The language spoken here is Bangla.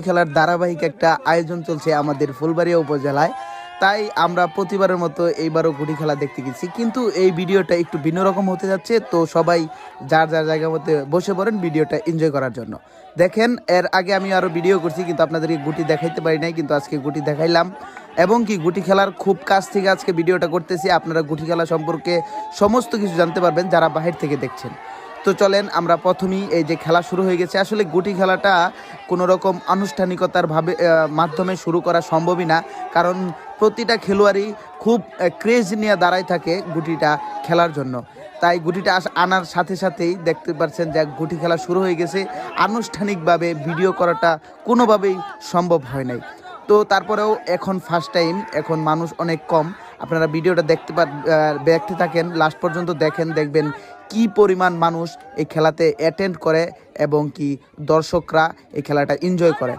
খেলার ধারাবাহিক একটা আয়োজন চলছে আমাদের ফুলবাড়িয়া উপজেলায়। তাই আমরা প্রতিবারের মতো এইবারও গুটি খেলা দেখতে গেছি, কিন্তু এই ভিডিওটা একটু ভিন্ন রকম হতে যাচ্ছে। তো সবাই যার যার জায়গার মধ্যে বসে পড়েন ভিডিওটা এনজয় করার জন্য। দেখেন, এর আগে আমি আরও ভিডিও করছি কিন্তু আপনাদেরকে গুটি দেখাইতে পারি নাই, কিন্তু আজকে গুটি দেখাইলাম এবং কি গুটি খেলার খুব কাছ থেকে আজকে ভিডিওটা করতেছি। আপনারা গুটি খেলা সম্পর্কে সমস্ত কিছু জানতে পারবেন যারা বাহির থেকে দেখছেন। তো চলেন, আমরা প্রথমেই এই যে খেলা শুরু হয়ে গেছে। আসলে গুটি খেলাটা কোনো রকম আনুষ্ঠানিকতার মাধ্যমে শুরু করা সম্ভবই না, কারণ প্রতিটা খেলোয়াড়ই খুব ক্রেজ নিয়ে দাঁড়ায় থাকে গুটিটা খেলার জন্য। তাই গুটিটা আনার সাথে সাথেই দেখতে পাচ্ছেন যে গুটি খেলা শুরু হয়ে গেছে। আনুষ্ঠানিকভাবে ভিডিও করাটা কোনোভাবেই সম্ভব হয় নাই। তো তারপরেও এখন ফার্স্ট টাইম, এখন মানুষ অনেক কম। আপনারা ভিডিওটা দেখতে থাকেন, লাস্ট পর্যন্ত দেখবেন কি পরিমাণ মানুষ এই খেলাতে অ্যাটেন্ড করে এবং কি দর্শকরা এই খেলাটা এনজয় করে।